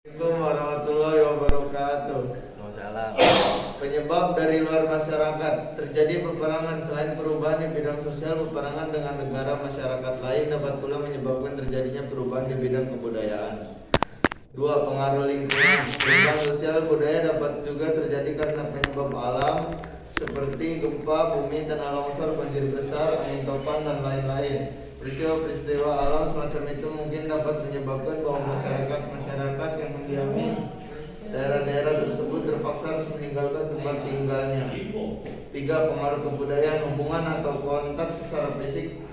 Assalamualaikum warahmatullahi wabarakatuh. Waalaikumsalam. Penyebab dari luar masyarakat. Terjadi peperangan. Selain perubahan di bidang sosial, peperangan dengan negara masyarakat lain dapat pula menyebabkan terjadinya perubahan di bidang kebudayaan. 2. Pengaruh lingkungan. Perubahan sosial budaya dapat juga terjadi karena penyebab alam seperti gempa bumi, tanah longsor, banjir besar, angin topan, dan lain-lain. Peristiwa-peristiwa alam semacam itu mungkin dapat menyebabkan bahwa masyarakat yang mendiami daerah-daerah tersebut terpaksa harus meninggalkan tempat tinggalnya. 3. Pengaruh kebudayaan. Hubungan atau kontak secara fisik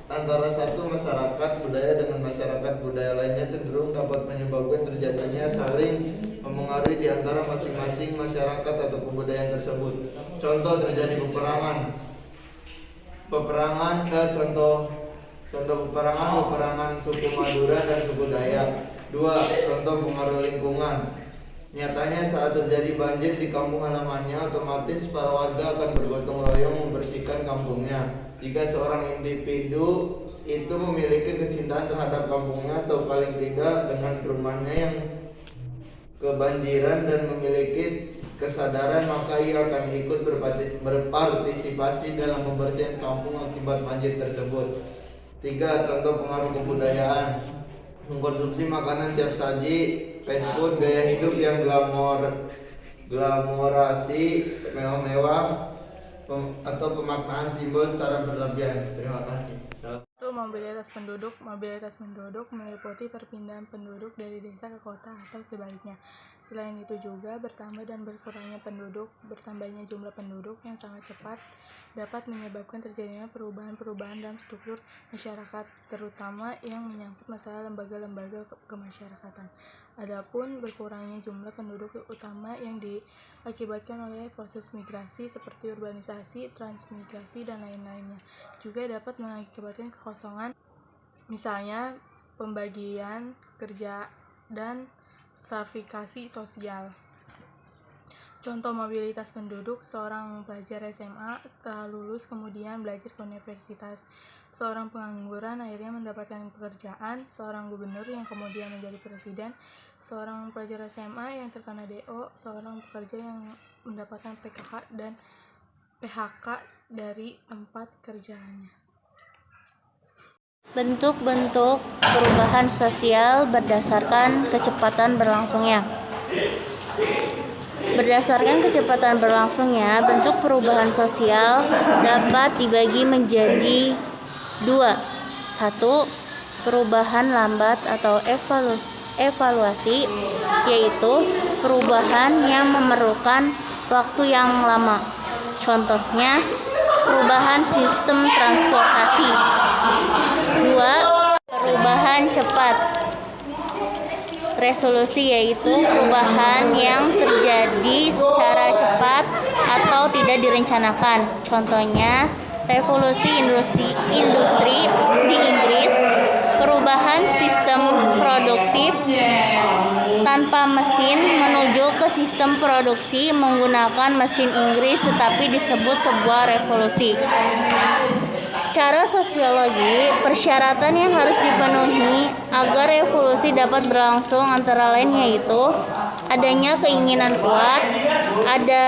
antara satu masyarakat budaya dengan masyarakat budaya lainnya cenderung dapat menyebabkan terjadinya saling memengaruhi di antara masing-masing masyarakat atau kebudayaan tersebut. Contoh terjadi peperangan peperangan suku Madura dan suku Dayak. 2. Contoh pengaruh lingkungan. Nyatanya saat terjadi banjir di kampung halamannya, otomatis para warga akan bergotong royong membersihkan kampungnya. Jika seorang individu itu memiliki kecintaan terhadap kampungnya atau paling tidak dengan rumahnya yang kebanjiran dan memiliki kesadaran, maka ia akan ikut berpartisipasi dalam pembersihan kampung akibat banjir tersebut. 3. Contoh pengaruh kebudayaan. Mengkonsumsi makanan siap saji, fast food, gaya hidup yang glamorasi, mewah-mewah, atau pemaknaan simbol secara berlebihan. Terima kasih. Mobilitas penduduk. Mobilitas penduduk meliputi perpindahan penduduk dari desa ke kota atau sebaliknya. Selain itu juga bertambah dan berkurangnya penduduk. Bertambahnya jumlah penduduk yang sangat cepat dapat menyebabkan terjadinya perubahan-perubahan dalam struktur masyarakat, terutama yang menyangkut masalah lembaga-lembaga kemasyarakatan. Adapun berkurangnya jumlah penduduk utama yang diakibatkan oleh proses migrasi seperti urbanisasi, transmigrasi, dan lain-lainnya juga dapat mengakibatkan kekosongan, misalnya pembagian kerja dan stratifikasi sosial. Contoh mobilitas penduduk: seorang pelajar SMA setelah lulus kemudian belajar ke universitas, seorang pengangguran akhirnya mendapatkan pekerjaan, seorang gubernur yang kemudian menjadi presiden, seorang pelajar SMA yang terkena DO, seorang pekerja yang mendapatkan PHK dari tempat kerjaannya. Bentuk-bentuk perubahan sosial berdasarkan kecepatan berlangsungnya. Berdasarkan kecepatan berlangsungnya, bentuk perubahan sosial dapat dibagi menjadi 2. 1. Perubahan lambat atau evaluasi, yaitu perubahan yang memerlukan waktu yang lama. Contohnya, perubahan sistem transportasi. 2. Perubahan cepat. Resolusi, yaitu perubahan yang terjadi secara cepat atau tidak direncanakan. Contohnya, revolusi industri di Inggris, perubahan sistem produktif tanpa mesin menuju ke sistem produksi menggunakan mesin Inggris, tetapi disebut sebuah revolusi. Secara sosiologi, persyaratan yang harus dipenuhi agar revolusi dapat berlangsung antara lain yaitu adanya keinginan kuat, ada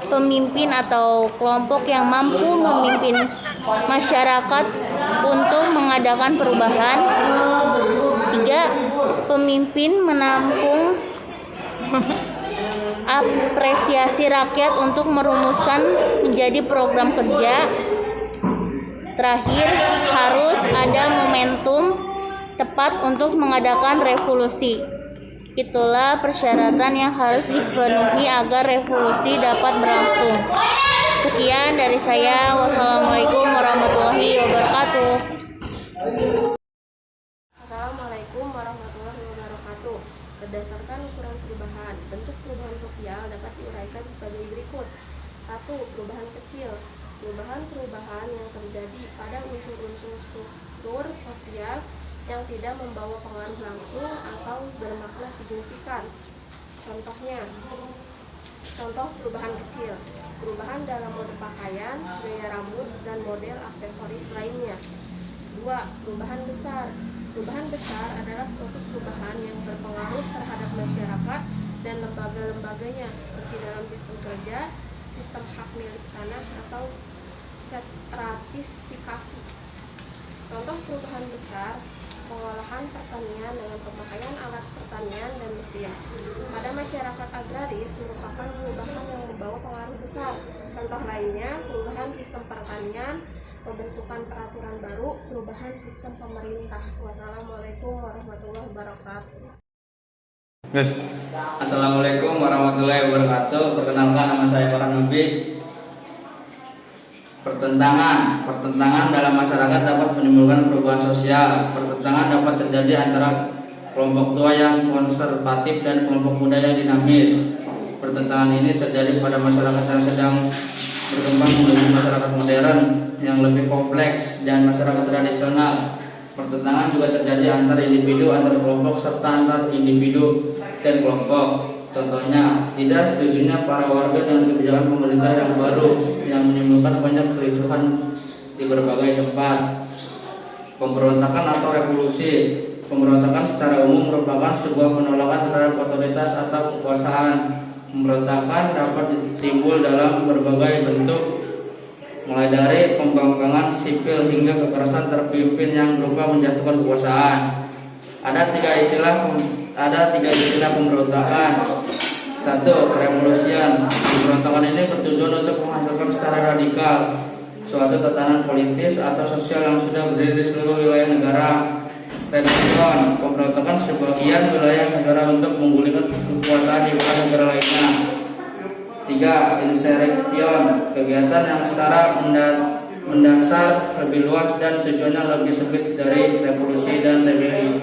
pemimpin atau kelompok yang mampu memimpin masyarakat untuk mengadakan perubahan. 3. Pemimpin menampung apresiasi rakyat untuk merumuskan menjadi program kerja. Terakhir, harus ada momentum tepat untuk mengadakan revolusi. Itulah persyaratan yang harus dipenuhi agar revolusi dapat berlangsung. Sekian dari saya. Wassalamualaikum warahmatullahi wabarakatuh. Assalamualaikum warahmatullahi wabarakatuh. Berdasarkan ukuran perubahan, bentuk perubahan sosial dapat diuraikan sebagai berikut. 1. Perubahan kecil. Perubahan-perubahan yang terjadi pada unsur-unsur struktur sosial yang tidak membawa pengaruh langsung atau bermakna signifikan. Contoh perubahan kecil: perubahan dalam mode pakaian, gaya rambut, dan model aksesoris lainnya. 2. Perubahan besar. Perubahan besar adalah suatu perubahan yang berpengaruh terhadap berbagai-bagganya seperti dalam sistem kerja, sistem hak milik tanah, atau stratifikasi. Contoh perubahan besar: pengolahan pertanian dengan pemakaian alat pertanian dan mesin. Pada masyarakat agraris merupakan perubahan yang membawa pengaruh besar. Contoh lainnya, perubahan sistem pertanian, pembentukan peraturan baru, perubahan sistem pemerintah. Wassalamualaikum warahmatullahi wabarakatuh. Guys. Assalamualaikum warahmatullahi wabarakatuh. Perkenalkan, nama saya Farhan Nubik. Pertentangan dalam masyarakat dapat menimbulkan perubahan sosial. Pertentangan dapat terjadi antara kelompok tua yang konservatif dan kelompok muda yang dinamis. Pertentangan ini terjadi pada masyarakat yang sedang berkembang menuju masyarakat modern yang lebih kompleks dan masyarakat tradisional. Pertentangan juga terjadi antar individu, antar kelompok, serta antar individu dan kelompok. Contohnya, tidak setujunya para warga dengan kebijakan pemerintah yang baru yang menimbulkan banyak kericuhan di berbagai tempat. Pemberontakan atau revolusi. Pemberontakan secara umum merupakan sebuah penolakan terhadap otoritas atau kekuasaan. Pemberontakan dapat timbul dalam berbagai bentuk, mulai dari pembangkangan sipil hingga kekerasan terpimpin yang berupa menjatuhkan kekuasaan. Ada tiga istilah pemberontakan. 1. Revolusian. Pemberontakan ini bertujuan untuk menghasilkan secara radikal suatu tatanan politis atau sosial yang sudah berdiri di seluruh wilayah negara. Revolution. Pemberontakan sebagian wilayah negara untuk menggulingkan kekuasaan di wilayah negara lainnya. 3. Insurrection. Kegiatan yang secara mendasar lebih luas dan tujuannya lebih sempit dari revolusi dan rebellion.